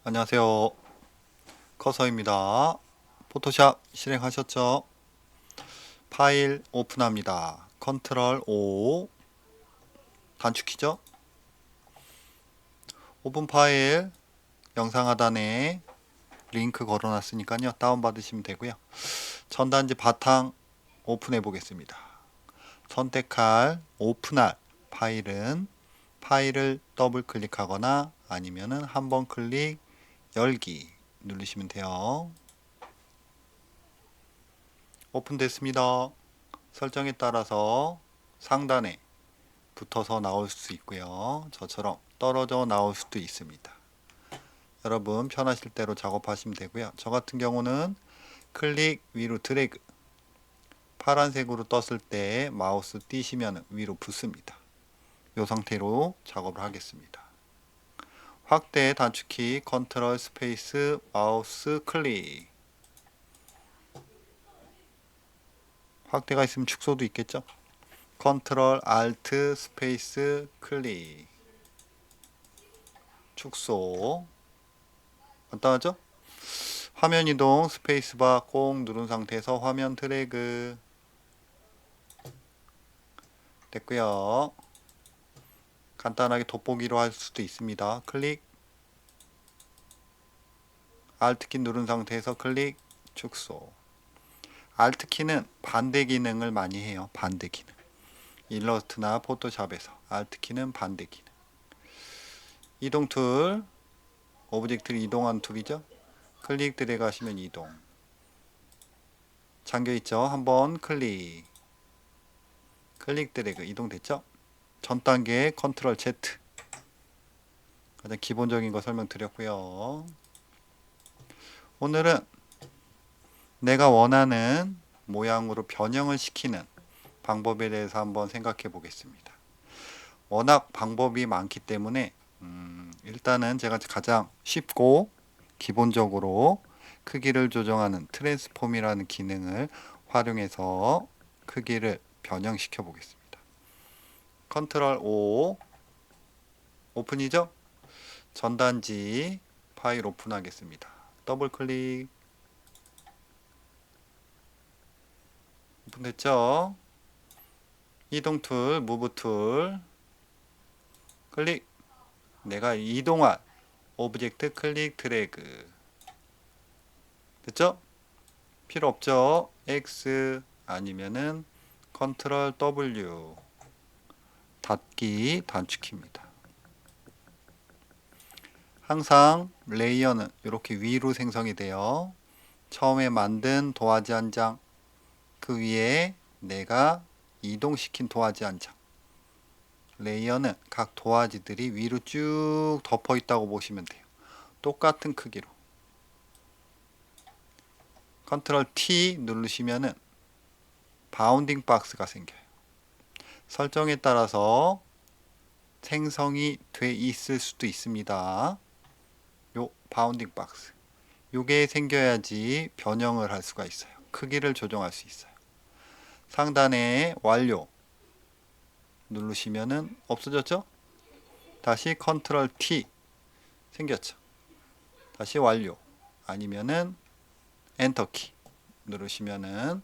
안녕하세요. 커서입니다. 포토샵 실행하셨죠? 파일 오픈합니다. 컨트롤 O 단축키죠? 오픈 파일 영상 하단에 링크 걸어놨으니까요. 다운받으시면 되고요. 전단지 바탕 오픈해 보겠습니다. 선택할 오픈할 파일은 파일을 더블 클릭하거나 아니면은 한 번 클릭 열기 누르시면 돼요. 오픈됐습니다. 설정에 따라서 상단에 붙어서 나올 수 있고요. 저처럼 떨어져 나올 수도 있습니다. 여러분 편하실 대로 작업하시면 되고요. 저 같은 경우는 클릭 위로 드래그 파란색으로 떴을 때 마우스 띄시면 위로 붙습니다. 이 상태로 작업을 하겠습니다. 확대 단축키 컨트롤 스페이스 마우스 클릭. 확대가 있으면 축소도 있겠죠? 컨트롤 알트 스페이스 클릭. 축소. 간단하죠? 화면 이동 스페이스바 꼭 누른 상태에서 화면 드래그. 됐고요. 간단하게 돋보기로 할 수도 있습니다. 클릭. Alt키 누른 상태에서 클릭. 축소. Alt키는 반대 기능을 많이 해요. 반대 기능. 일러스트나 포토샵에서 Alt키는 반대 기능. 이동 툴. 오브젝트를 이동한 툴이죠. 클릭 드래그 하시면 이동. 잠겨있죠. 한번 클릭. 클릭 드래그 이동됐죠. 전 단계 컨트롤 Z. 가장 기본적인 거 설명드렸고요. 오늘은 내가 원하는 모양으로 변형을 시키는 방법에 대해서 한번 생각해 보겠습니다. 워낙 방법이 많기 때문에 일단은 제가 가장 쉽고 기본적으로 크기를 조정하는 트랜스폼이라는 기능을 활용해서 크기를 변형시켜 보겠습니다. 컨트롤 O 오픈이죠? 전단지 파일 오픈하겠습니다. 더블 클릭. 오픈됐죠? 이동 툴, 무브 툴 클릭. 내가 이동할 오브젝트 클릭 드래그. 됐죠? 필요 없죠? X 아니면은 컨트롤 W 닫기 단축키입니다. 항상 레이어는 이렇게 위로 생성이 돼요. 처음에 만든 도화지 한 장, 그 위에 내가 이동시킨 도화지 한 장. 레이어는 각 도화지들이 위로 쭉 덮어 있다고 보시면 돼요. 똑같은 크기로. 컨트롤 T 누르시면은 바운딩 박스가 생겨요. 설정에 따라서 생성이 돼 있을 수도 있습니다. 요 바운딩 박스. 요게 생겨야지 변형을 할 수가 있어요. 크기를 조정할 수 있어요. 상단에 완료 누르시면은 없어졌죠? 다시 컨트롤 T 생겼죠? 다시 완료 아니면은 엔터키 누르시면은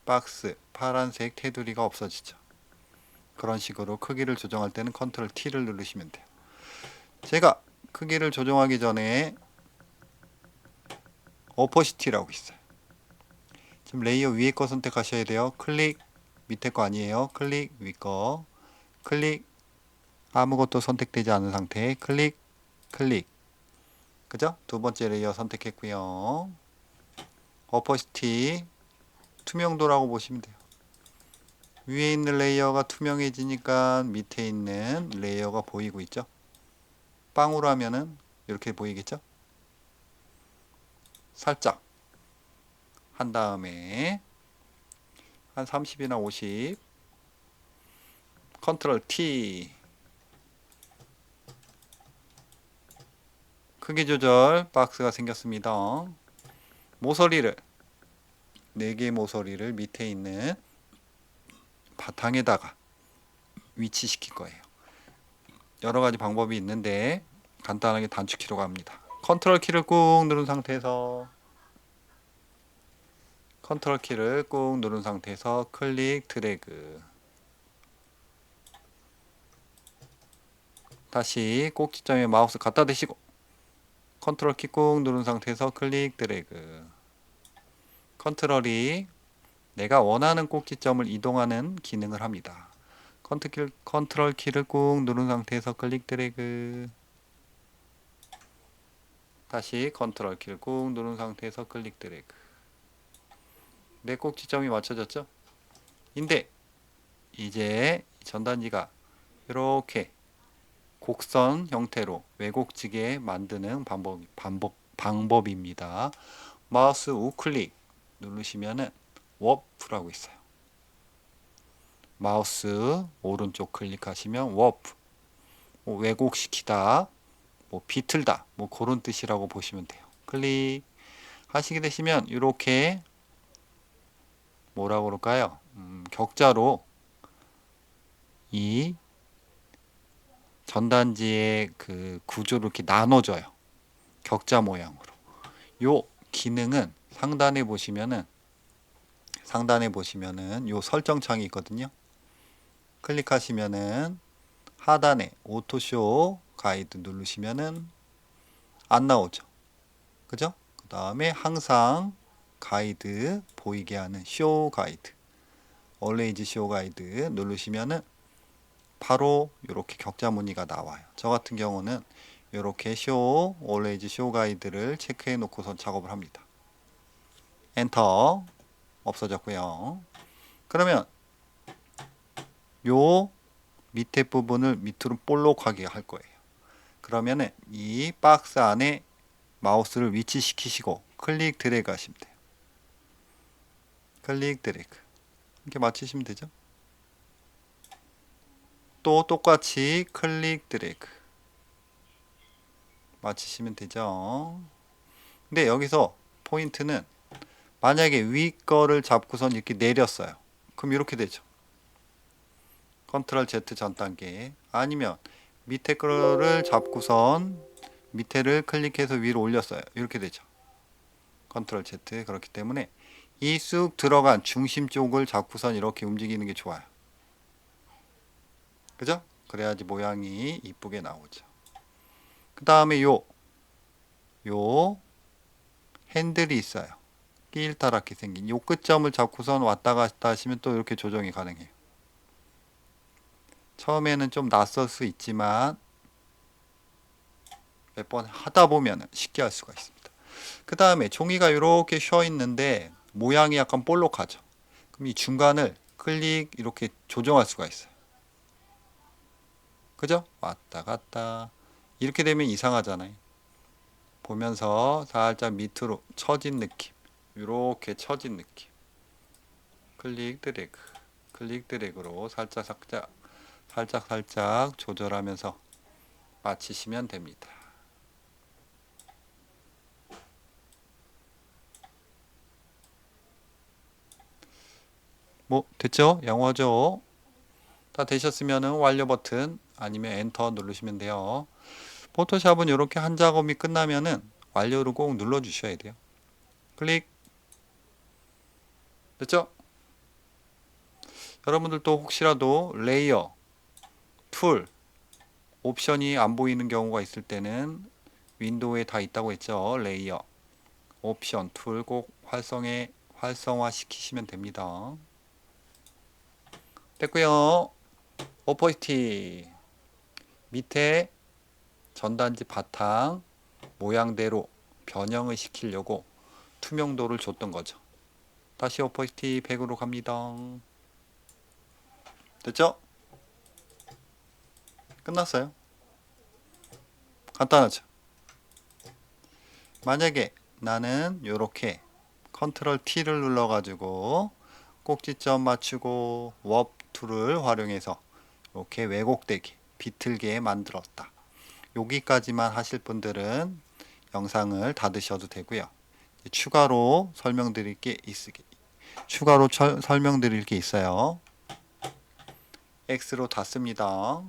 박스 파란색 테두리가 없어지죠. 그런 식으로 크기를 조정할 때는 컨트롤 T를 누르시면 돼요. 제가 크기를 조정하기 전에 오퍼시티라고 있어요. 지금 레이어 위에 거 선택하셔야 돼요. 클릭 밑에 거 아니에요. 클릭 위 거. 클릭 아무것도 선택되지 않은 상태. 클릭 클릭. 그죠? 두 번째 레이어 선택했고요. 오퍼시티 투명도라고 보시면 돼요. 위에 있는 레이어가 투명해지니까 밑에 있는 레이어가 보이고 있죠. 빵으로 하면은 이렇게 보이겠죠. 살짝 한 다음에 한 30이나 50 컨트롤 T 크기 조절 박스가 생겼습니다. 모서리를 4개의 모서리를 밑에 있는 바탕에다가 위치시킬 거예요. 여러 가지 방법이 있는데 간단하게 단축키로 갑니다. 컨트롤 키를 꾹 누른 상태에서 컨트롤 키를 꾹 누른 상태에서 클릭 드래그. 다시 꼭지점에 마우스 갖다 대시고 컨트롤 키 꾹 누른 상태에서 클릭 드래그. 컨트롤이 내가 원하는 꼭지점을 이동하는 기능을 합니다. 컨트롤 키를 꾹 누른 상태에서 클릭 드래그. 다시 컨트롤 키를 꾹 누른 상태에서 클릭 드래그. 내 꼭지점이 맞춰졌죠? 근데 이제 전단지가 이렇게 곡선 형태로 왜곡지게 만드는 방법입니다. 마우스 우클릭 누르시면은 워프라고 있어요. 마우스 오른쪽 클릭하시면 워프, 뭐 왜곡시키다, 뭐 비틀다, 뭐 그런 뜻이라고 보시면 돼요. 클릭 하시게 되시면 이렇게 뭐라고 그럴까요? 격자로 이 전단지의 그 구조를 이렇게 나눠줘요. 격자 모양으로. 요 기능은 상단에 보시면은 요 설정창이 있거든요. 클릭하시면은 하단에 오토쇼 가이드 누르시면은 안 나오죠. 그죠? 그 다음에 항상 가이드 보이게 하는 쇼 가이드, 얼레이즈 쇼 가이드 누르시면은 바로 이렇게 격자 무늬가 나와요. 저 같은 경우는 이렇게 쇼, 얼레이즈 쇼 가이드를 체크해 놓고선 작업을 합니다. 엔터. 없어졌고요. 그러면 요 밑에 부분을 밑으로 볼록하게 할 거예요. 그러면은 이 박스 안에 마우스를 위치시키시고 클릭 드래그 하시면 돼요. 클릭 드래그. 이렇게 맞추시면 되죠. 또 똑같이 클릭 드래그 맞추시면 되죠. 근데 여기서 포인트는 만약에 위 거를 잡고선 이렇게 내렸어요. 그럼 이렇게 되죠. 컨트롤 Z 전 단계. 아니면 밑에 거를 잡고선 밑에를 클릭해서 위로 올렸어요. 이렇게 되죠. 컨트롤 Z. 그렇기 때문에 이 쑥 들어간 중심 쪽을 잡고선 이렇게 움직이는 게 좋아요. 그죠? 그래야지 모양이 이쁘게 나오죠. 그 다음에 요 핸들이 있어요. 끼일다랗게 생긴 요 끝점을 잡고선 왔다 갔다 하시면 또 이렇게 조정이 가능해요. 처음에는 좀 낯설 수 있지만 몇 번 하다 보면 쉽게 할 수가 있습니다. 그 다음에 종이가 이렇게 쉬어 있는데 모양이 약간 볼록하죠. 그럼 이 중간을 클릭 이렇게 조정할 수가 있어요. 그죠? 왔다 갔다 이렇게 되면 이상하잖아요. 보면서 살짝 밑으로 처진 느낌, 이렇게 처진 느낌. 클릭 드래그, 클릭 드래그로 살짝 조절하면서 마치시면 됩니다. 뭐 됐죠? 영어죠? 다 되셨으면 완료 버튼 아니면 엔터 누르시면 돼요. 포토샵은 이렇게 한 작업이 끝나면은 완료를 꼭 눌러 주셔야 돼요. 클릭. 됐죠? 여러분들도 혹시라도 레이어, 툴, 옵션이 안 보이는 경우가 있을 때는 윈도우에 다 있다고 했죠. 레이어, 옵션, 툴 꼭 활성화 시키시면 됩니다. 됐고요. 오퍼시티 밑에 전단지 바탕 모양대로 변형을 시키려고 투명도를 줬던 거죠. 다시 오퍼시티 100으로 갑니다. 됐죠? 끝났어요. 간단하죠? 만약에 나는 이렇게 컨트롤 T를 눌러가지고 꼭지점 맞추고 워프 툴을 활용해서 이렇게 왜곡되게 비틀게 만들었다. 여기까지만 하실 분들은 영상을 닫으셔도 되고요. 추가로 설명드릴 게 있어요. X로 닫습니다.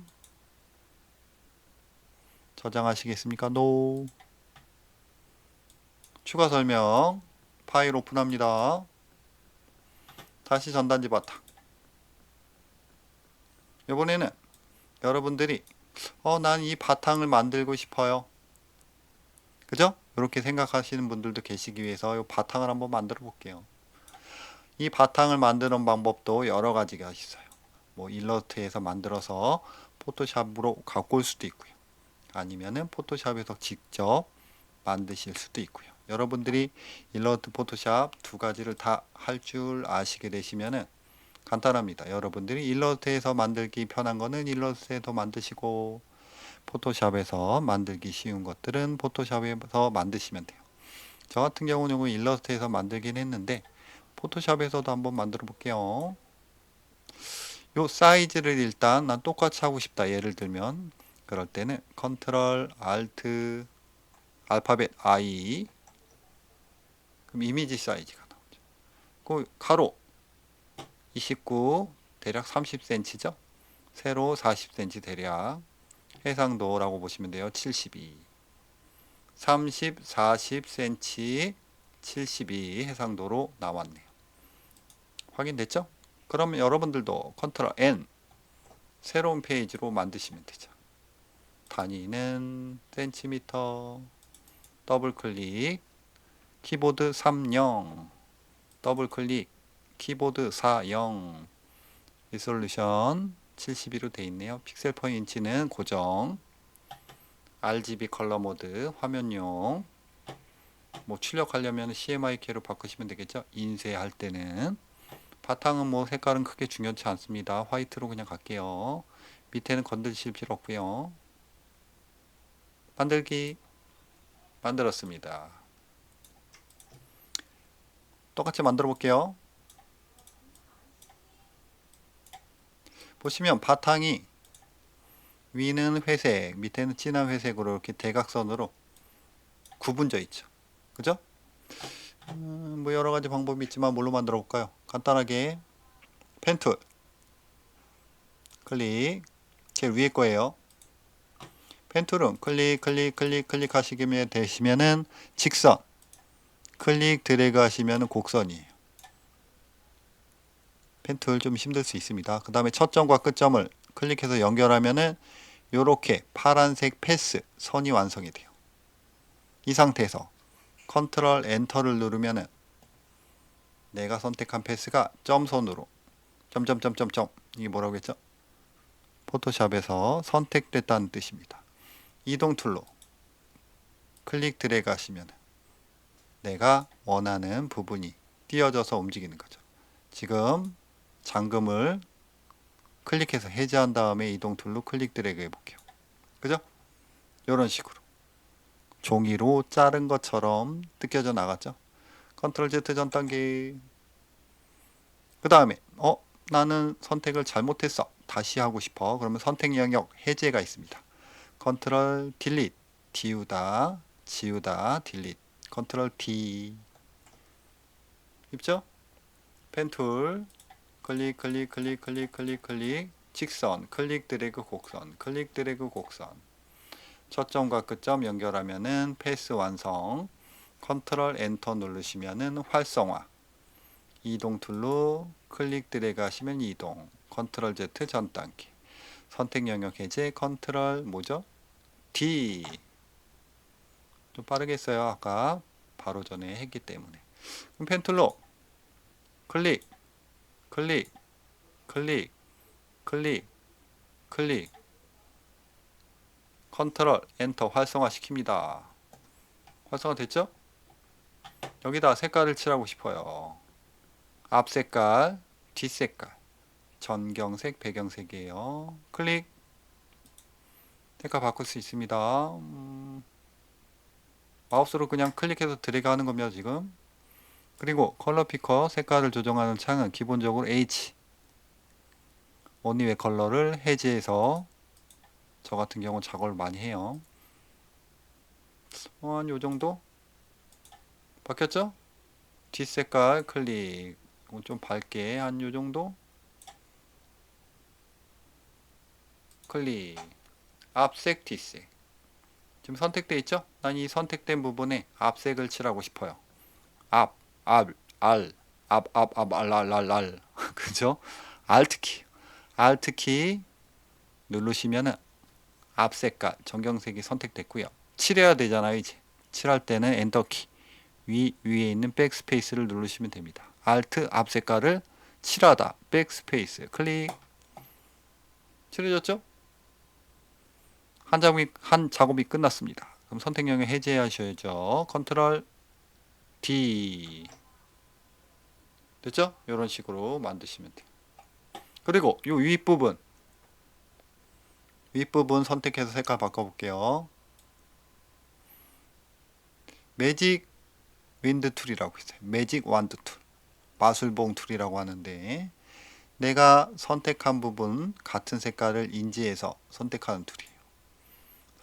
저장하시겠습니까? No. 추가 설명. 파일 오픈합니다. 다시 전단지 바탕. 이번에는 여러분들이 난 이 바탕을 만들고 싶어요. 그죠? 이렇게 생각하시는 분들도 계시기 위해서 이 바탕을 한번 만들어 볼게요. 이 바탕을 만드는 방법도 여러 가지가 있어요. 뭐 일러스트에서 만들어서 포토샵으로 갖고 올 수도 있고요. 아니면은 포토샵에서 직접 만드실 수도 있고요. 여러분들이 일러스트, 포토샵 두 가지를 다 할 줄 아시게 되시면은 간단합니다. 여러분들이 일러스트에서 만들기 편한 거는 일러스트에서 만드시고, 포토샵에서 만들기 쉬운 것들은 포토샵에서 만드시면 돼요. 저 같은 경우는 일러스트에서 만들긴 했는데 포토샵에서도 한번 만들어 볼게요. 요 사이즈를 일단 난 똑같이 하고 싶다. 예를 들면 그럴 때는 컨트롤 알트 알파벳 I, 그럼 이미지 사이즈가 나오죠. 그 가로 29 대략 30cm죠. 세로 40cm 대략, 해상도라고 보시면 돼요. 72 30 40cm 72 해상도로 나왔네요. 확인됐죠? 그러면 여러분들도 컨트롤 N 새로운 페이지로 만드시면 되죠. 단위는 센티미터, 더블 클릭, 키보드 30, 더블 클릭, 키보드 40, 리솔루션 72로 되어 있네요. 픽셀 퍼 인치는 고정, RGB 컬러 모드 화면용, 뭐 출력하려면 CMYK로 바꾸시면 되겠죠. 인쇄할 때는 바탕은 뭐 색깔은 크게 중요치 않습니다. 화이트로 그냥 갈게요. 밑에는 건드리실 필요 없고요. 만들기. 만들었습니다. 똑같이 만들어 볼게요. 보시면 바탕이 위는 회색, 밑에는 진한 회색으로 이렇게 대각선으로 구분져 있죠. 그죠? 뭐 여러 가지 방법이 있지만 뭘로 만들어 볼까요? 간단하게 펜 툴 클릭, 제일 위에 거예요. 펜 툴은 클릭 하시게 되시면은 직선, 클릭 드래그 하시면은 곡선이에요. 펜 툴 좀 힘들 수 있습니다. 그 다음에 첫 점과 끝점을 클릭해서 연결하면은 요렇게 파란색 패스 선이 완성이 돼요. 이 상태에서 컨트롤 엔터를 누르면은 내가 선택한 패스가 점선으로 점점점점점, 이게 뭐라고 했죠? 포토샵에서 선택됐다는 뜻입니다. 이동 툴로 클릭 드래그 하시면 내가 원하는 부분이 띄어져서 움직이는 거죠. 지금 잠금을 클릭해서 해제한 다음에 이동 툴로 클릭 드래그 해볼게요. 그죠? 이런 식으로 종이로 자른 것처럼 뜯겨져 나갔죠. 컨트롤 Z 전 단계. 그 다음에 나는 선택을 잘못했어. 다시 하고 싶어. 그러면 선택 영역 해제가 있습니다. 컨트롤 딜리트, 지우다, 지우다, 딜리트. 컨트롤 D. 있죠? 펜툴 클릭, 직선, 클릭 드래그 곡선, 클릭 드래그 곡선. 첫 점과 끝점 연결하면은 패스 완성. 컨트롤 엔터 누르시면은 활성화. 이동 툴로 클릭 드래그 하시면 이동. 컨트롤 Z 전 단계. 선택 영역 해제. 컨트롤 뭐죠? D. 좀 빠르게 했어요. 아까 바로 전에 했기 때문에. 그럼 펜툴로 클릭, 클릭, 클릭, 클릭, 클릭. 컨트롤 엔터 활성화 시킵니다. 활성화 됐죠? 여기다 색깔을 칠하고 싶어요. 앞 색깔, 뒷 색깔, 전경색, 배경색이에요. 클릭. 색깔 바꿀 수 있습니다. 마우스로 그냥 클릭해서 드래그 하는 겁니다, 지금. 그리고 컬러 피커 색깔을 조정하는 창은 기본적으로 H, 원리의 컬러를 해제해서, 저 같은 경우 작업을 많이 해요. 한 요정도? 바뀌었죠? 뒷색깔 클릭. 이건 좀 밝게 한 요정도? 클릭. 앞색, 뒷색. 지금 선택돼 있죠? 난 이 선택된 부분에 앞색을 칠하고 싶어요. 알, 알. 그죠? Alt키. Alt키 누르시면은 앞 색깔, 정경색이 선택됐고요. 칠해야 되잖아요, 이제. 칠할 때는 엔터키. 위에 있는 백스페이스를 누르시면 됩니다. Alt 앞 색깔을 칠하다. 백스페이스. 클릭. 칠해졌죠? 한 작업이 끝났습니다. 그럼 선택 영역 해제하셔야죠. 컨트롤 D. 됐죠? 이런 식으로 만드시면 돼요. 그리고 이 윗부분 선택해서 색깔 바꿔볼게요. 매직 윈드 툴이라고 있어요. 매직 완드 툴. 마술봉 툴이라고 하는데 내가 선택한 부분 같은 색깔을 인지해서 선택하는 툴이에요.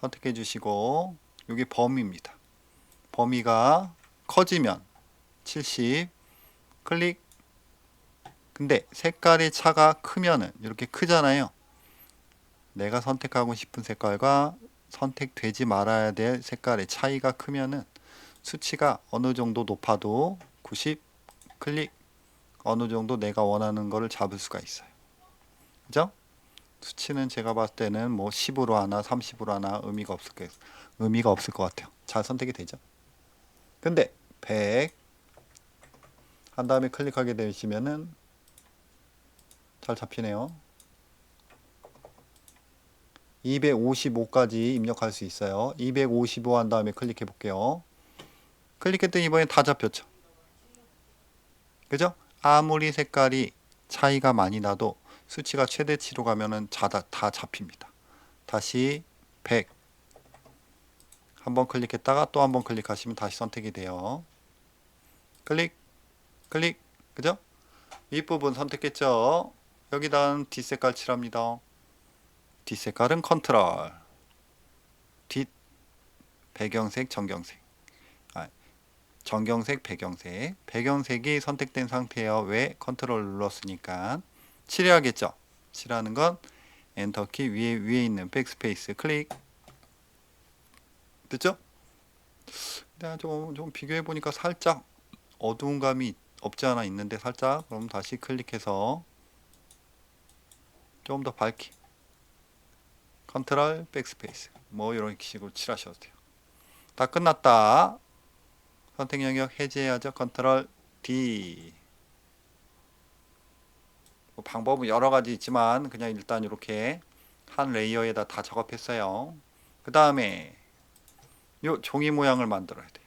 선택해 주시고 여기 범위입니다. 범위가 커지면 70 클릭. 근데 색깔의 차가 크면은 이렇게 크잖아요. 내가 선택하고 싶은 색깔과 선택되지 말아야 될 색깔의 차이가 크면은 수치가 어느 정도 높아도 90 클릭, 어느 정도 내가 원하는 거를 잡을 수가 있어요. 그죠? 수치는 제가 봤을 때는 뭐 10으로 하나 30으로 하나 의미가 없을 것 같아요. 잘 선택이 되죠? 근데 100 한 다음에 클릭하게 되시면은 잘 잡히네요. 255까지 입력할 수 있어요. 255 한 다음에 클릭해 볼게요. 클릭했더니 이번엔 다 잡혔죠. 그죠? 아무리 색깔이 차이가 많이 나도 수치가 최대치로 가면은 다 잡힙니다. 다시 100 한번 클릭했다가 또 한번 클릭하시면 다시 선택이 돼요. 클릭 클릭. 그죠? 윗부분 선택했죠? 여기다 뒷색깔 칠합니다. 뒷색깔은 컨트롤 뒷 배경색 정경색 정경색 배경색이 선택된 상태예요. 왜? 컨트롤 눌렀으니까 칠해야겠죠. 칠하는 건 엔터키 위에 있는 백스페이스 클릭. 됐죠? 내가 좀 비교해 보니까 살짝 어두운 감이 없지 않아 있는데 살짝 그럼 다시 클릭해서 좀 더 밝게 컨트롤 백스페이스 뭐 이런 식으로 칠하셔도 돼요. 다 끝났다. 선택 영역 해제해야죠. 컨트롤 D. 뭐 방법은 여러 가지 있지만 그냥 일단 이렇게 한 레이어에다 다 작업했어요. 그 다음에 요 종이 모양을 만들어야 돼요.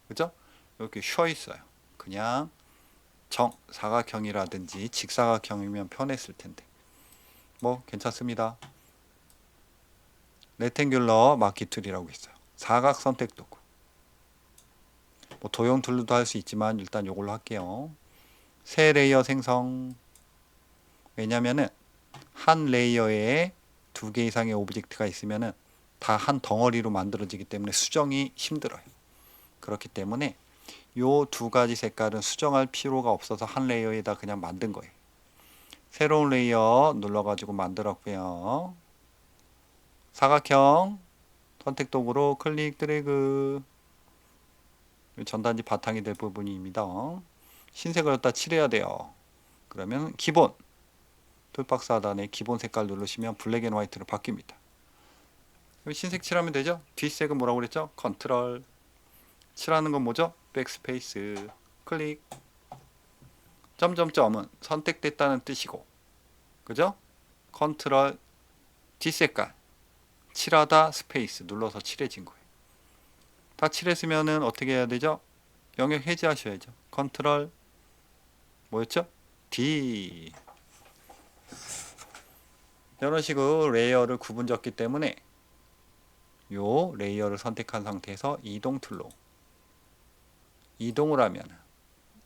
그죠? 이렇게 쉬어 있어요. 그냥 사각형이라든지 직사각형이면 편했을 텐데 뭐 괜찮습니다. 레탱귤러 마키 툴이라고 있어요. 사각 선택 도구. 뭐 도형 툴로도 할 수 있지만 일단 이걸로 할게요. 새 레이어 생성. 왜냐면은 한 레이어에 2개 이상의 오브젝트가 있으면은 다 한 덩어리로 만들어지기 때문에 수정이 힘들어요. 그렇기 때문에 요 2가지 색깔은 수정할 필요가 없어서 한 레이어에다 그냥 만든 거예요. 새로운 레이어 눌러가지고 만들었고요. 사각형 선택 도구로 클릭 드래그. 전단지 바탕이 될 부분입니다. 흰색을 갖다 칠해야 돼요. 그러면 기본 툴박스 하단에 기본 색깔 누르시면 블랙 앤 화이트로 바뀝니다. 흰색 칠하면 되죠? 뒷색은 뭐라고 그랬죠? 컨트롤. 칠하는 건 뭐죠? 백스페이스. 클릭. 점점점은 선택됐다는 뜻이고, 그죠? 컨트롤 뒷색깔. 칠하다 스페이스 눌러서 칠해진 거예요. 다 칠했으면은 어떻게 해야 되죠? 영역 해제하셔야죠. 컨트롤 뭐였죠? D. 이런 식으로 레이어를 구분졌기 때문에 요 레이어를 선택한 상태에서 이동 툴로 이동을 하면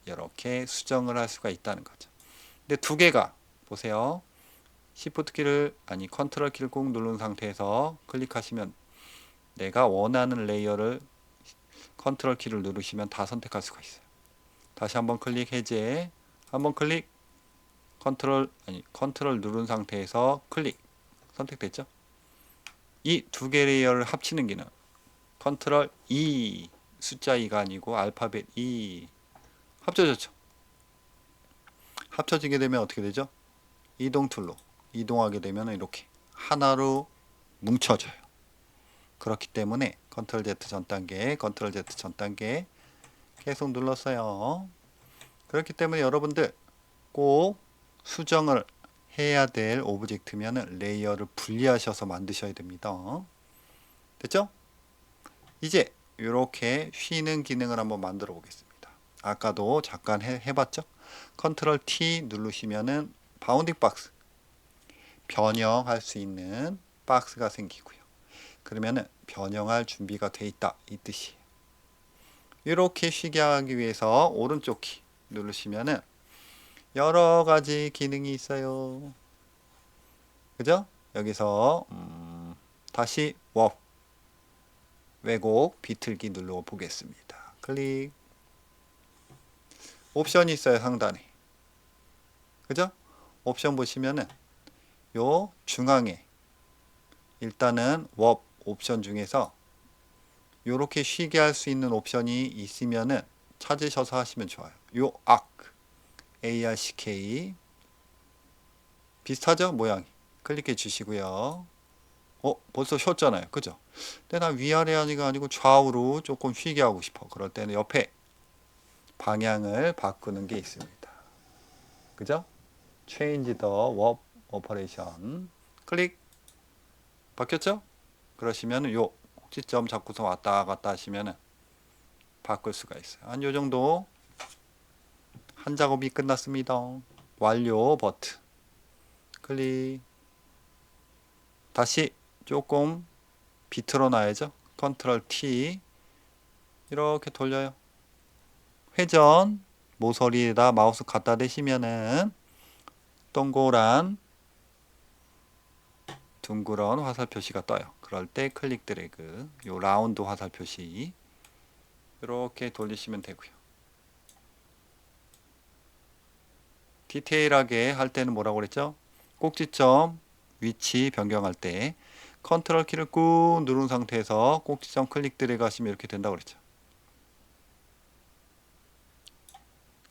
이렇게 수정을 할 수가 있다는 거죠. 근데 2개가 보세요. Shift 키를 컨트롤 키를 꾹 누른 상태에서 클릭하시면 내가 원하는 레이어를 컨트롤 키를 누르시면 다 선택할 수가 있어요. 다시 한번 클릭 해제. 한번 클릭 컨트롤 누른 상태에서 클릭 선택됐죠? 이 두 개 레이어를 합치는 기능. 컨트롤 E, 숫자 2가 아니고 알파벳 E. 합쳐졌죠. 합쳐지게 되면 어떻게 되죠? 이동 툴로 이동하게 되면 이렇게 하나로 뭉쳐져요. 그렇기 때문에 컨트롤 Z 전 단계, 컨트롤 Z 전 단계 계속 눌렀어요. 그렇기 때문에 여러분들 꼭 수정을 해야 될 오브젝트면 레이어를 분리하셔서 만드셔야 됩니다. 됐죠? 이제 이렇게 쉬는 기능을 한번 만들어 보겠습니다. 아까도 잠깐 해봤죠? 컨트롤 T 누르시면은 바운딩 박스 변형할 수 있는 박스가 생기고요. 그러면은 변형할 준비가 돼 있다 이 뜻이에요. 이렇게 쉬게 하기 위해서 오른쪽 키 누르시면은 여러 가지 기능이 있어요. 그죠? 여기서 다시 왜곡 비틀기 눌러 보겠습니다. 클릭. 옵션이 있어요 상단에. 그죠? 옵션 보시면은 요 중앙에 일단은 옵션 중에서 요렇게 쉬게 할 수 있는 옵션이 있으면은 찾으셔서 하시면 좋아요. 요 ARCK 비슷하죠? 모양이. 클릭해 주시고요. 벌써 쉬었잖아요. 그죠? 근데 나 위아래 아니고 좌우로 조금 쉬게 하고 싶어. 그럴 때는 옆에 방향을 바꾸는 게 있습니다. 그죠? Change the warp operation. 클릭. 바뀌었죠? 그러시면 요 꼭지점 잡고서 왔다 갔다 하시면은 바꿀 수가 있어요. 한 요 정도 한 작업이 끝났습니다. 완료 버튼 클릭. 다시 조금 비틀어 놔야죠. 컨트롤 T 이렇게 돌려요. 회전 모서리에다 마우스 갖다 대시면은 동그란 둥그런 화살 표시가 떠요. 그럴 때 클릭 드래그 요 라운드 화살 표시 이렇게 돌리시면 되고요. 디테일하게 할 때는 뭐라고 그랬죠? 꼭지점 위치 변경할 때 컨트롤 키를 꾹 누른 상태에서 꼭지점 클릭 드래그 하시면 이렇게 된다고 그랬죠.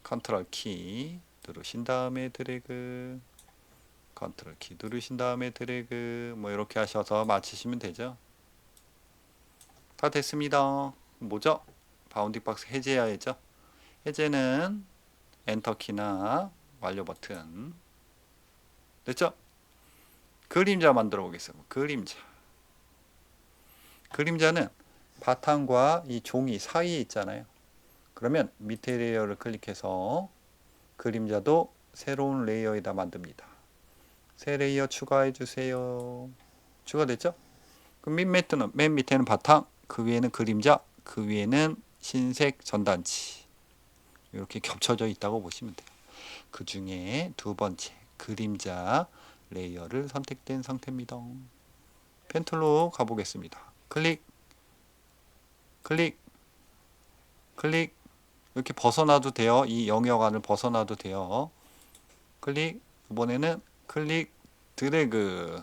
컨트롤 키 누르신 다음에 드래그, 컨트롤 키 누르신 다음에 드래그 뭐 이렇게 하셔서 맞추시면 되죠. 다 됐습니다. 뭐죠? 바운딩 박스 해제해야죠. 해제는 엔터 키나 완료 버튼. 됐죠? 그림자 만들어 보겠습니다. 그림자는 바탕과 이 종이 사이에 있잖아요. 그러면 밑에 레이어를 클릭해서 그림자도 새로운 레이어에다 만듭니다. 새 레이어 추가해 주세요. 추가됐죠? 그럼 맨 밑에는 바탕, 그 위에는 그림자, 그 위에는 흰색 전단지. 이렇게 겹쳐져 있다고 보시면 돼요. 그 중에 두 번째 그림자 레이어를 선택된 상태입니다. 펜툴로 가보겠습니다. 클릭, 클릭, 클릭. 이렇게 벗어나도 돼요. 이 영역안을 벗어나도 돼요. 클릭, 이번에는 클릭, 드래그.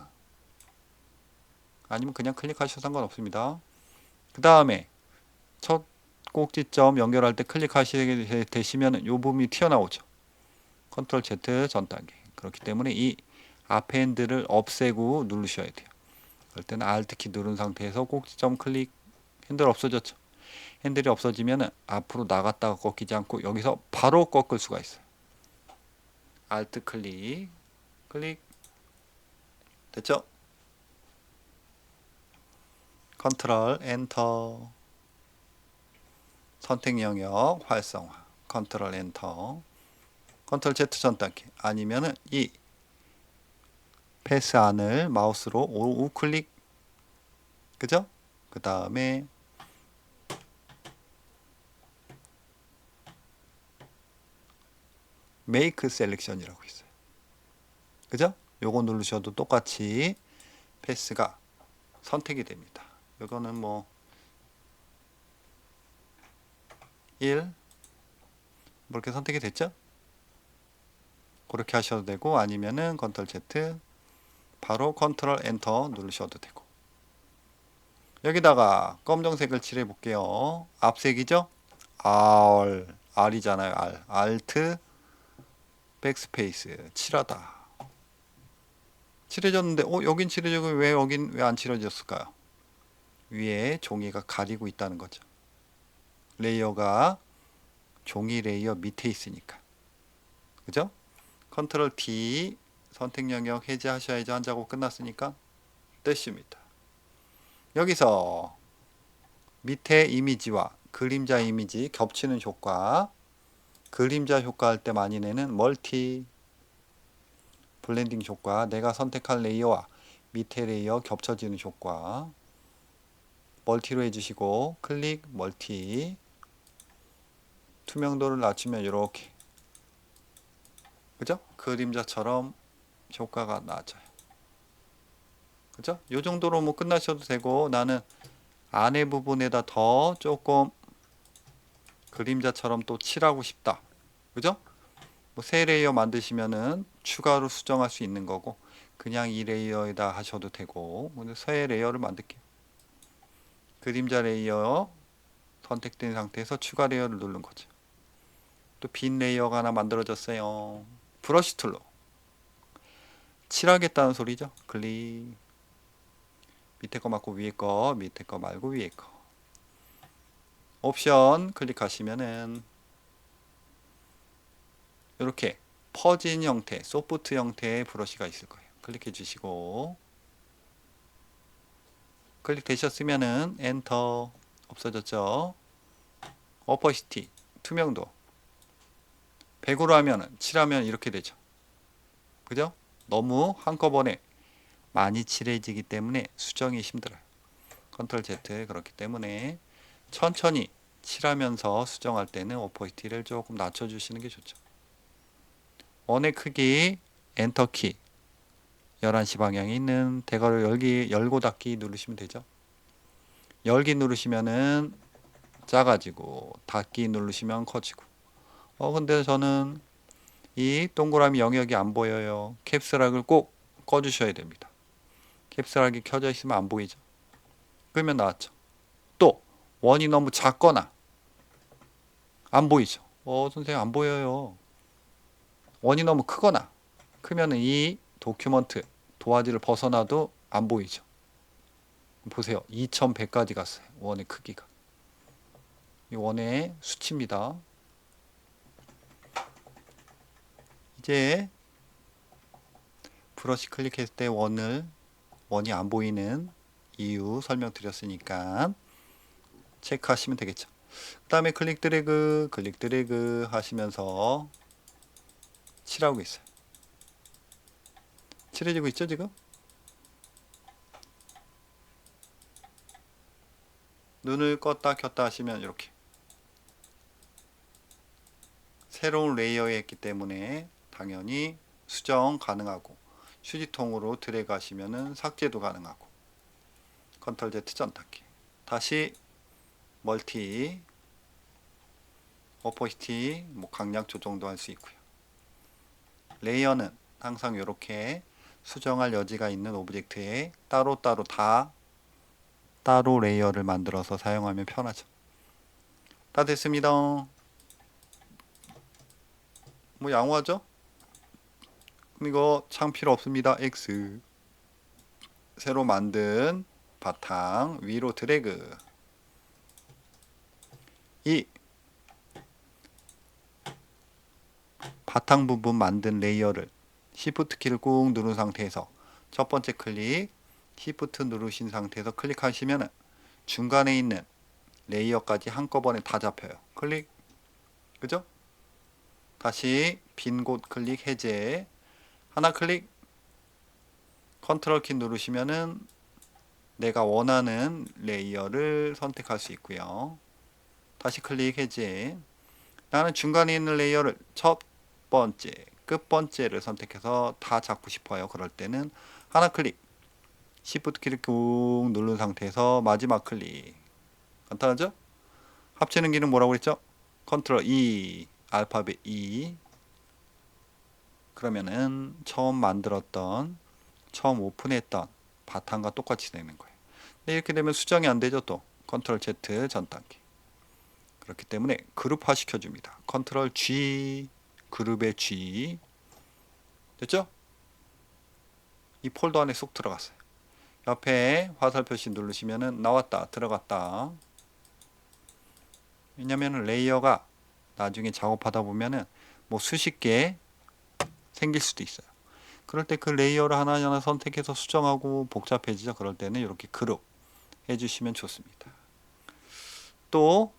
아니면 그냥 클릭하셔도 상관없습니다. 그 다음에 첫 꼭지점 연결할 때 클릭하시게 되시면 이 부분이 튀어나오죠. 컨트롤 Z 전 단계. 그렇기 때문에 이 앞에 핸들을 없애고 누르셔야 돼요. 그럴 때는 Alt 키 누른 상태에서 꼭지점 클릭. 핸들 없어졌죠. 핸들이 없어지면 앞으로 나갔다가 꺾이지 않고 여기서 바로 꺾을 수가 있어요. Alt 클릭, 클릭. 됐죠? 컨트롤 엔터. 선택 영역 활성화. 컨트롤 엔터. 컨트롤 Z 전 단계. 아니면은 이 패스 안을 마우스로 우클릭. 그죠? 그 다음에 메이크 셀렉션이라고 있어요. 그죠? 요거 누르셔도 똑같이 패스가 선택이 됩니다. 요거는 뭐 1 이렇게 선택이 됐죠? 그렇게 하셔도 되고 아니면은 컨트롤 Z 바로 컨트롤 엔터 누르셔도 되고 여기다가 검정색을 칠해 볼게요. 앞색이죠? R이잖아요. Alt 백스페이스 칠하다. 칠해졌는데 여긴 칠해지고 왜 여긴 왜 안 칠해졌을까요? 위에 종이가 가리고 있다는 거죠. 레이어가 종이 레이어 밑에 있으니까. 그죠? 컨트롤 D 선택 영역 해제하셔야죠. 한 작업 끝났으니까 됐습니다. 여기서 밑에 이미지와 그림자 이미지 겹치는 효과, 그림자 효과 할 때 많이 내는 멀티 블렌딩 효과, 내가 선택한 레이어와 밑에 레이어 겹쳐지는 효과 멀티로 해주시고 클릭 멀티, 투명도를 낮추면 이렇게, 그죠? 그림자처럼 효과가 낮아요. 그죠? 이 정도로 뭐 끝나셔도 되고, 나는 안에 부분에다 더 조금 그림자처럼 또 칠하고 싶다. 그죠? 뭐 새 레이어 만드시면은 추가로 수정할 수 있는 거고, 그냥 이 레이어에다 하셔도 되고. 오늘 새 레이어를 만들게요. 그림자 레이어 선택된 상태에서 추가 레이어를 누른 거죠. 또 빈 레이어가 하나 만들어졌어요. 브러쉬 툴로 칠하겠다는 소리죠. 클릭. 밑에 거 맞고 위에 거, 밑에 거 말고 위에 거. 옵션 클릭하시면은 이렇게 퍼진 형태, 소프트 형태의 브러쉬가 있을 거예요. 클릭해 주시고 클릭되셨으면은 엔터. 없어졌죠. 어퍼시티 투명도 100으로 하면은 칠하면 이렇게 되죠. 그죠? 너무 한꺼번에 많이 칠해지기 때문에 수정이 힘들어요. 컨트롤 Z. 그렇기 때문에 천천히 칠하면서 수정할 때는 오퍼시티를 조금 낮춰주시는 게 좋죠. 원의 크기 엔터키 11시 방향에 있는 대괄호 열고 닫기 누르시면 되죠. 열기 누르시면은 작아지고 닫기 누르시면 커지고. 근데 저는 이 동그라미 영역이 안 보여요. 캡스락을 꼭 꺼주셔야 됩니다. 캡스락이 켜져 있으면 안 보이죠. 그러면 나왔죠. 또 원이 너무 작거나 안 보이죠. 선생님 안 보여요. 원이 너무 크거나 크면은 이 도큐먼트 도화지를 벗어나도 안 보이죠. 보세요. 2100까지 갔어요. 원의 크기가. 이 원의 수치입니다. 이제 브러쉬 클릭했을 때 원이 안 보이는 이유 설명드렸으니까 체크하시면 되겠죠. 그 다음에 클릭 드래그 하시면서 칠하고 있어요. 칠해지고 있죠 지금? 눈을 껐다 켰다 하시면 이렇게 새로운 레이어에 했기 때문에 당연히 수정 가능하고, 휴지통으로 드래그 하시면은 삭제도 가능하고. 컨트롤 Z 전닫기. 다시 멀티 오퍼시티 강약 조정도 할 수 있고요. 레이어는 항상 이렇게 수정할 여지가 있는 오브젝트에 따로따로 따로 레이어를 만들어서 사용하면 편하죠. 다 됐습니다. 뭐 양호하죠? 그럼 이거 참 필요 없습니다. X. 새로 만든 바탕 위로 드래그. 이 바탕 부분 만든 레이어를 Shift 키를 꾹 누른 상태에서 첫 번째 클릭, Shift 누르신 상태에서 클릭하시면 중간에 있는 레이어까지 한꺼번에 다 잡혀요. 클릭. 그죠? 다시 빈 곳 클릭 해제. 하나 클릭. 컨트롤 키 누르시면은 내가 원하는 레이어를 선택할 수 있고요. 다시 클릭 해제. 나는 중간에 있는 레이어를 첫 번째, 끝 번째를 선택해서 다 잡고 싶어요. 그럴 때는 하나 클릭, Shift 키를 꾹 누른 상태에서 마지막 클릭. 간단하죠? 합치는 기능 뭐라고 그랬죠? 컨트롤 E, 알파벳 E. 그러면은 처음 오픈했던 바탕과 똑같이 되는 거예요. 이렇게 되면 수정이 안 되죠. 또 컨트롤 Z 전 단계. 그렇기 때문에 그룹화 시켜줍니다. 컨트롤 G, 그룹의 G. 됐죠? 이 폴더 안에 쏙 들어갔어요. 옆에 화살 표시 누르시면은 나왔다, 들어갔다. 왜냐면 레이어가 나중에 작업하다 보면은 뭐 수십 개 생길 수도 있어요. 그럴 때 그 레이어를 하나하나 선택해서 수정하고 복잡해지죠. 그럴 때는 이렇게 그룹 해주시면 좋습니다. 또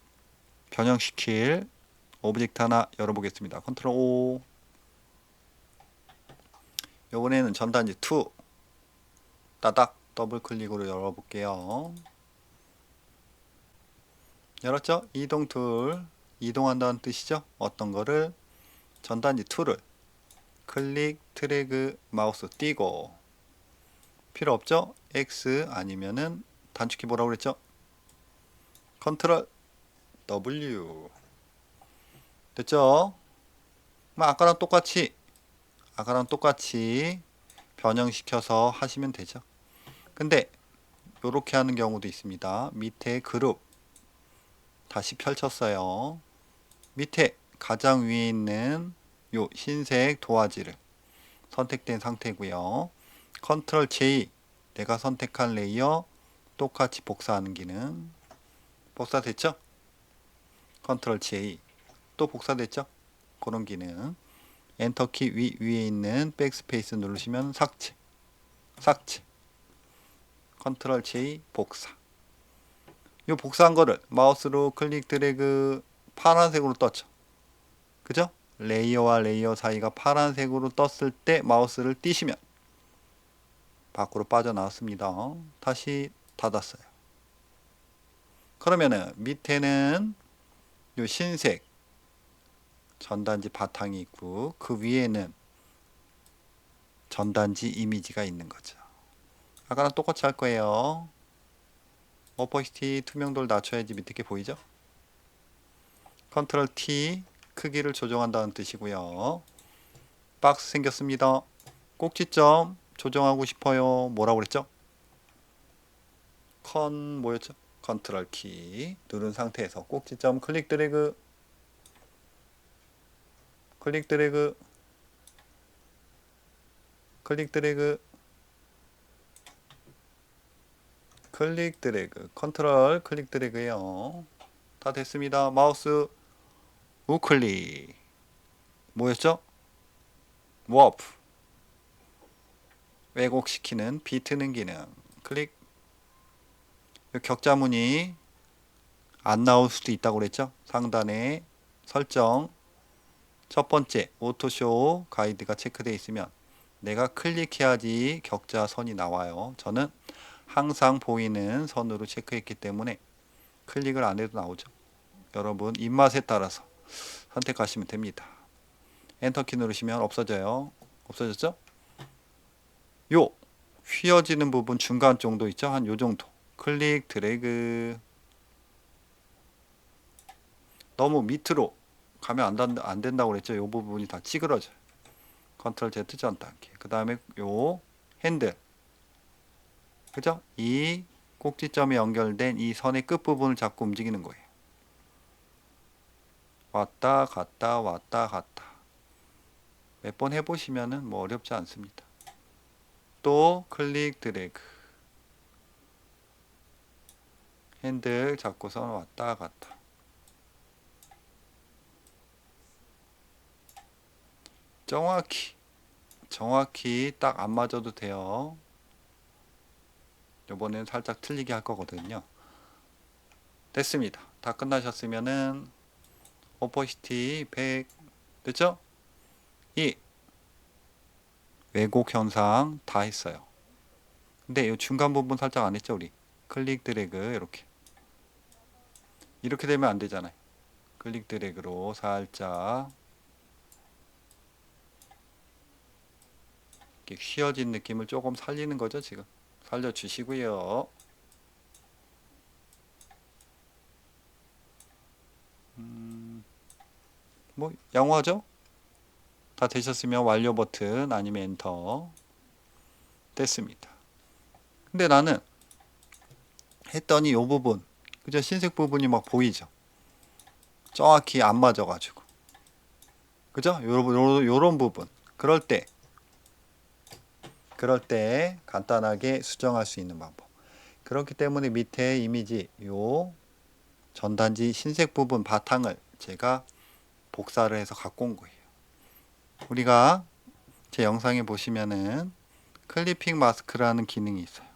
변형시킬 오브젝트 하나 열어보겠습니다. 컨트롤 O. 이번에는 전단지 2 따닥 더블 클릭으로 열어볼게요. 열었죠? 이동 툴 이동한다는 뜻이죠. 어떤 거를 전단지 2를 클릭 드래그 마우스 띄고 필요 없죠? X 아니면은 단축키 뭐라고 그랬죠? 컨트롤 W. 됐죠? 아까랑 똑같이 변형시켜서 하시면 되죠. 근데 이렇게 하는 경우도 있습니다. 밑에 그룹 다시 펼쳤어요. 밑에 가장 위에 있는 요 흰색 도화지를 선택된 상태고요. 컨트롤 J, 내가 선택한 레이어 똑같이 복사하는 기능. 복사됐죠? 컨트롤 J, 또 복사됐죠? 그런 기능. 엔터키 위에 있는 백스페이스 누르시면 삭제. 컨트롤 J 복사. 이 복사한 거를 마우스로 클릭 드래그 파란색으로 떴죠. 그죠? 레이어와 레이어 사이가 파란색으로 떴을 때 마우스를 띄시면 밖으로 빠져나왔습니다. 다시 닫았어요. 그러면은 밑에는 이 흰색 전단지 바탕이 있고 그 위에는 전단지 이미지가 있는 거죠. 아까랑 똑같이 할 거예요. 오퍼시티 투명도를 낮춰야지 밑에 게 보이죠? 컨트롤 T 크기를 조정한다는 뜻이고요. 박스 생겼습니다. 꼭지점 조정하고 싶어요. 뭐라고 그랬죠? 뭐였죠? 컨트롤 키 누른 상태에서 꼭지점 클릭 드래그 클릭 드래그 컨트롤 클릭 드래그요. 다 됐습니다. 마우스 우클릭 뭐였죠? 워프 왜곡시키는 비트는 기능 클릭. 격자문이 안 나올 수도 있다고 그랬죠? 상단에 설정 첫 번째 오토쇼 가이드가 체크되어 있으면 내가 클릭해야지 격자선이 나와요. 저는 항상 보이는 선으로 체크했기 때문에 클릭을 안 해도 나오죠. 여러분 입맛에 따라서 선택하시면 됩니다. 엔터키 누르시면 없어져요. 없어졌죠? 요 휘어지는 부분 중간 정도 있죠? 한 요 정도. 클릭 드래그. 너무 밑으로 가면 안 된다고 그랬죠? 요 부분이 다 찌그러져요. 컨트롤 Z 전 단계. 그 다음에 요 핸들. 그죠? 이 꼭지점에 연결된 이 선의 끝부분을 자꾸 움직이는 거예요. 왔다 갔다 왔다 갔다. 몇 번 해보시면은 뭐 어렵지 않습니다. 또 클릭 드래그. 핸들 잡고서 왔다 갔다. 정확히 딱 안 맞아도 돼요. 이번엔 살짝 틀리게 할 거거든요. 됐습니다. 다 끝나셨으면은 오퍼시티 100 됐죠? 이 왜곡 현상 다 했어요. 근데 이 중간 부분 살짝 안 했죠, 우리? 클릭 드래그 이렇게 되면 안 되잖아요. 클릭 드래그로 살짝 이렇게 휘어진 느낌을 조금 살리는 거죠, 지금. 살려 주시고요. 뭐 양호하죠? 다 되셨으면 완료 버튼 아니면 엔터. 됐습니다. 근데 나는 했더니 요 부분, 그죠? 흰색 부분이 막 보이죠? 정확히 안 맞아가지고. 그죠? 요런 부분. 그럴 때 간단하게 수정할 수 있는 방법. 그렇기 때문에 밑에 이미지, 요 전단지 흰색 부분 바탕을 제가 복사를 해서 갖고 온 거예요. 우리가 제 영상에 보시면은 클리핑 마스크라는 기능이 있어요.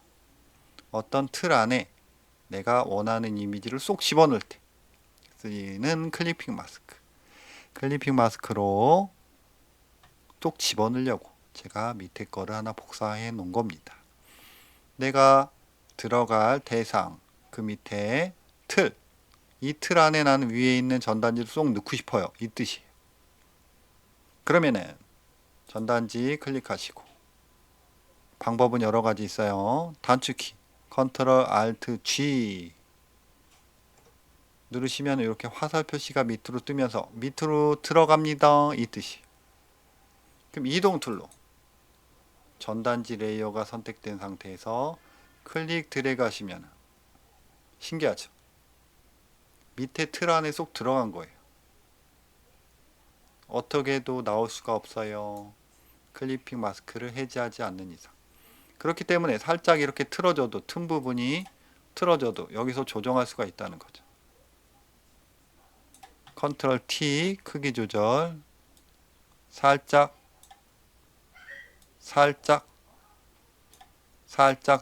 어떤 틀 안에 내가 원하는 이미지를 쏙 집어넣을 때 쓰이는 클리핑 마스크. 클리핑 마스크로 쏙 집어넣으려고 제가 밑에 거를 하나 복사해 놓은 겁니다. 내가 들어갈 대상, 그 밑에 틀, 이 틀 안에 나는 위에 있는 전단지를 쏙 넣고 싶어요. 이 뜻이에요. 그러면은 전단지 클릭하시고, 방법은 여러 가지 있어요. 단축키 컨트롤 알트 G 누르시면 이렇게 화살 표시가 밑으로 뜨면서 밑으로 들어갑니다, 이 뜻이. 그럼 이동 툴로 전단지 레이어가 선택된 상태에서 클릭 드래그 하시면 신기하죠? 밑에 틀 안에 쏙 들어간 거예요. 어떻게 해도 나올 수가 없어요. 클리핑 마스크를 해제하지 않는 이상. 그렇기 때문에 살짝 이렇게 틀어져도, 틈 부분이 틀어져도 여기서 조정할 수가 있다는 거죠. 컨트롤 T 크기 조절, 살짝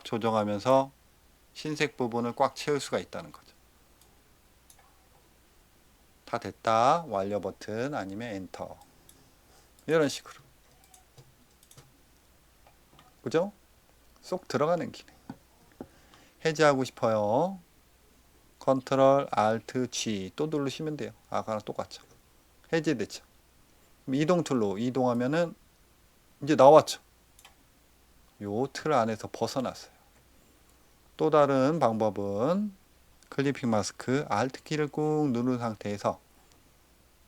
조정하면서 흰색 부분을 꽉 채울 수가 있다는 거죠. 다 됐다. 완료 버튼 아니면 엔터. 이런 식으로. 그죠? 쏙 들어가는 기능. 해제하고 싶어요. 컨트롤 알트 G 또 누르시면 돼요. 아까랑 똑같죠. 해제됐죠. 이동 툴로 이동하면은 이제 나왔죠. 요 틀 안에서 벗어났어요. 또 다른 방법은 클리핑 마스크 알트 키를 꾹 누른 상태에서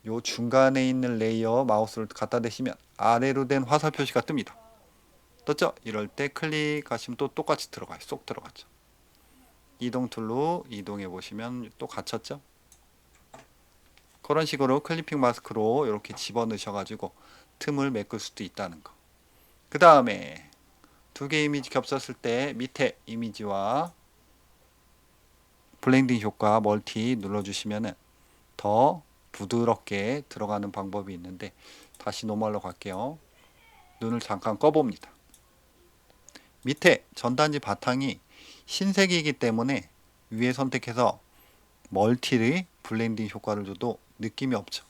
요 중간에 있는 레이어 마우스를 갖다 대시면 아래로 된 화살 표시가 뜹니다. 떴죠? 이럴 때 클릭하시면 또 똑같이 들어가요. 쏙 들어갔죠. 이동 툴로 이동해 보시면 또 갇혔죠? 그런 식으로 클리핑 마스크로 이렇게 집어넣으셔가지고 틈을 메꿀 수도 있다는 거. 그 다음에 두 개 이미지 겹쳤을 때 밑에 이미지와 블렌딩 효과 멀티 눌러주시면 더 부드럽게 들어가는 방법이 있는데, 다시 노멀로 갈게요. 눈을 잠깐 꺼봅니다. 밑에 전단지 바탕이 흰색이기 때문에 위에 선택해서 멀티의 블렌딩 효과를 줘도 느낌이 없죠.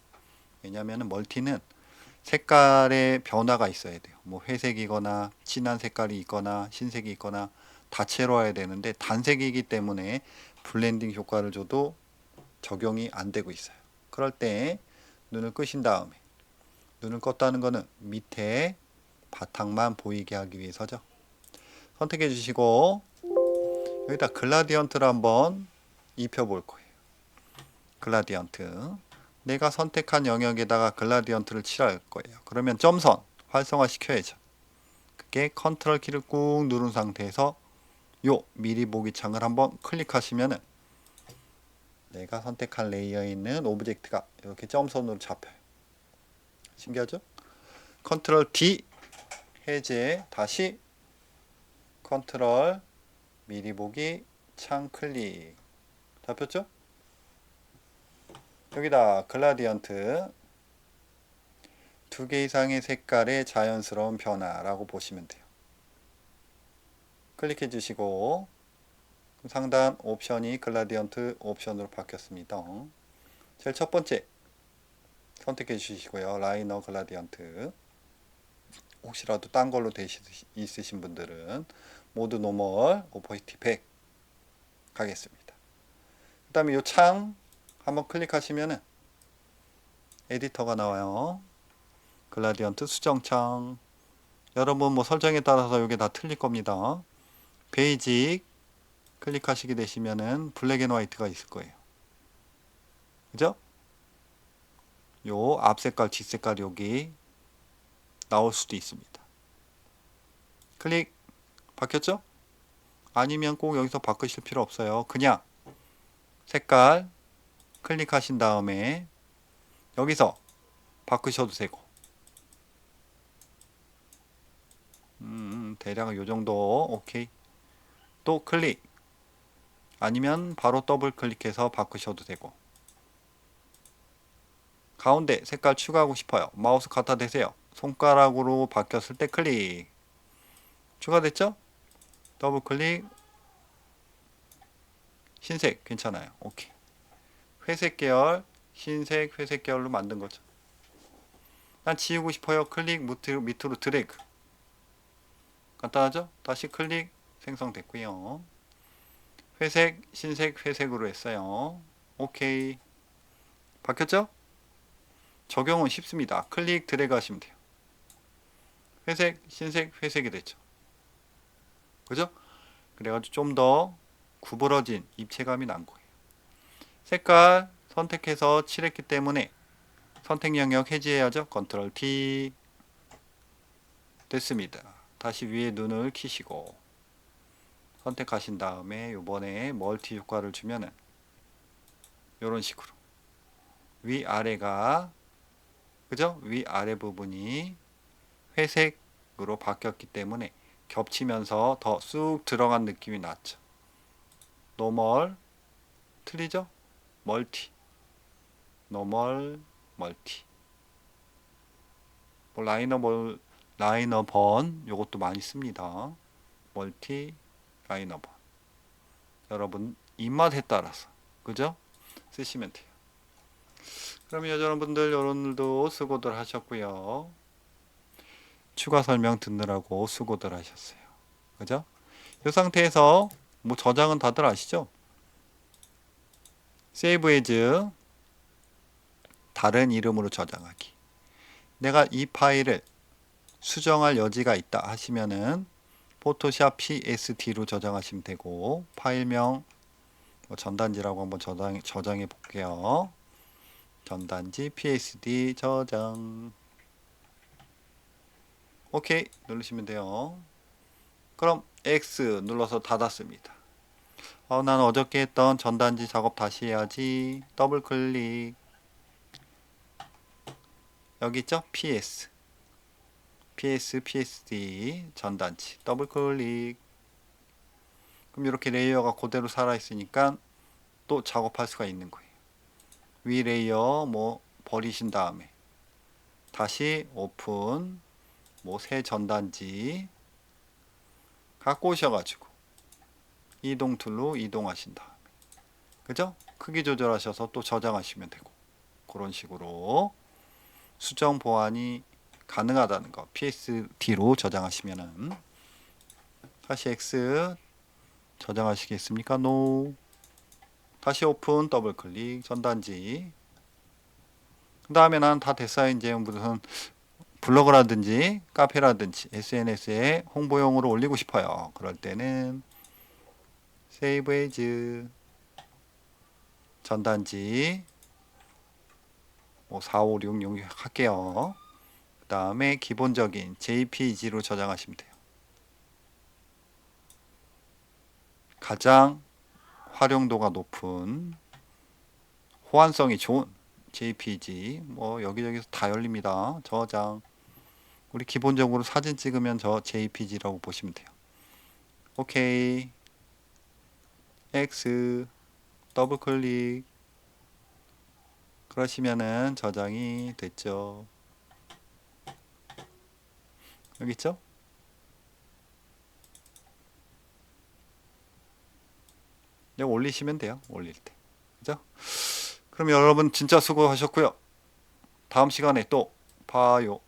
왜냐하면 멀티는 색깔의 변화가 있어야 돼요. 뭐 회색이거나 진한 색깔이 있거나 흰색이 있거나 다채로 와야 되는데, 단색이기 때문에 블렌딩 효과를 줘도 적용이 안 되고 있어요. 그럴 때 눈을 끄신 다음에, 눈을 껐다는 거는 밑에 바탕만 보이게 하기 위해서죠. 선택해 주시고 여기다 글라디언트를 한번 입혀 볼 거예요. 글라디언트, 내가 선택한 영역에다가 글라디언트를 칠할 거예요. 그러면 점선 활성화 시켜야죠. 그게 컨트롤 키를 꾹 누른 상태에서 요 미리 보기 창을 한번 클릭하시면은 내가 선택한 레이어에 있는 오브젝트가 이렇게 점선으로 잡혀요. 신기하죠? 컨트롤 D 해제, 다시 컨트롤 미리 보기 창 클릭. 잡혔죠? 여기다 글라디언트 두 개 이상의 색깔의 자연스러운 변화라고 보시면 돼요. 클릭해 주시고 상단 옵션이 글라디언트 옵션으로 바뀌었습니다. 제일 첫 번째 선택해 주시고요. 라이너 글라디언트. 혹시라도 딴 걸로 있으신 분들은 모두 노멀 오퍼시티 100 가겠습니다. 그 다음에 이 창 한번 클릭하시면은 에디터가 나와요. 글라디언트 수정창. 여러분 뭐 설정에 따라서 이게 다 틀릴 겁니다. 베이직 클릭하시게 되시면은 블랙 앤 화이트가 있을 거예요. 그죠? 요 앞색깔 뒷색깔 여기 나올 수도 있습니다. 클릭. 바뀌었죠? 아니면 꼭 여기서 바꾸실 필요 없어요. 그냥 색깔 클릭하신 다음에 여기서 바꾸셔도 되고 대략 요 정도. 오케이. 또 클릭 아니면 바로 더블 클릭해서 바꾸셔도 되고 가운데 색깔 추가하고 싶어요. 마우스 갖다 대세요. 손가락으로 바뀌었을 때 클릭 추가됐죠? 더블 클릭 흰색 괜찮아요. 오케이. 회색 계열 흰색 회색 계열로 만든 거죠. 난 지우고 싶어요. 클릭 밑으로 드래그 간단하죠? 다시 클릭 생성됐고요. 회색 흰색 회색으로 했어요. 오케이. 바뀌었죠? 적용은 쉽습니다. 클릭 드래그 하시면 돼요. 회색 흰색 회색이 됐죠. 그죠? 그래가지고 좀 더 구부러진 입체감이 난 거예요. 색깔 선택해서 칠했기 때문에 선택 영역 해지해야죠. 컨트롤 T 됐습니다. 다시 위에 눈을 키시고 선택하신 다음에 요번에 멀티 효과를 주면은 요런 식으로 위아래가 그죠? 위아래 부분이 회색으로 바뀌었기 때문에 겹치면서 더 쑥 들어간 느낌이 났죠. 노멀 틀리죠? 멀티 노멀 멀티 뭐 라이너 번 요것도 많이 씁니다. 멀티 라이너 번 여러분 입맛에 따라서 그죠? 쓰시면 돼요. 그럼 여러분들 여러분들도 수고들 하셨고요. 추가 설명 듣느라고 수고들 하셨어요. 그죠? 이 상태에서 뭐 저장은 다들 아시죠? 세이브 에즈 다른 이름으로 저장하기. 내가 이 파일을 수정할 여지가 있다 하시면은 포토샵 PSD로 저장하시면 되고 파일명 뭐 전단지라고 한번 저장해 볼게요. 전단지 PSD 저장. 오케이 누르시면 돼요. 그럼 X 눌러서 닫았습니다. 난 어저께 했던 전단지 작업 다시 해야지. 더블 클릭. 여기 있죠? PSD 전단지. 더블 클릭. 그럼 이렇게 레이어가 그대로 살아있으니까 또 작업할 수가 있는 거예요. 위 레이어 뭐 버리신 다음에 다시 오픈 뭐 새 전단지 갖고 오셔가지고 이동 툴로 이동하신 다음에 그죠? 크기 조절하셔서 또 저장하시면 되고 그런 식으로 수정 보완이 가능하다는 거 PSD로 저장하시면은 다시 X 저장하시겠습니까? No. 다시 오픈 더블 클릭 전단지 그 다음에 난 다 됐어요. 이제 무슨 블로그라든지 카페라든지 SNS에 홍보용으로 올리고 싶어요. 그럴 때는 세이브 에즈 전단지 뭐 4566 할게요. 그 다음에 기본적인 JPG로 저장하시면 돼요. 가장 활용도가 높은 호환성이 좋은 JPG 뭐 여기저기서 다 열립니다. 저장 우리 기본적으로 사진 찍으면 저 JPG라고 보시면 돼요. 오케이 X 더블 클릭 그러시면은 저장이 됐죠. 여기 있죠? 내가 올리시면 돼요. 올릴 때. 그죠? 그럼 여러분 진짜 수고하셨고요. 다음 시간에 또 봐요.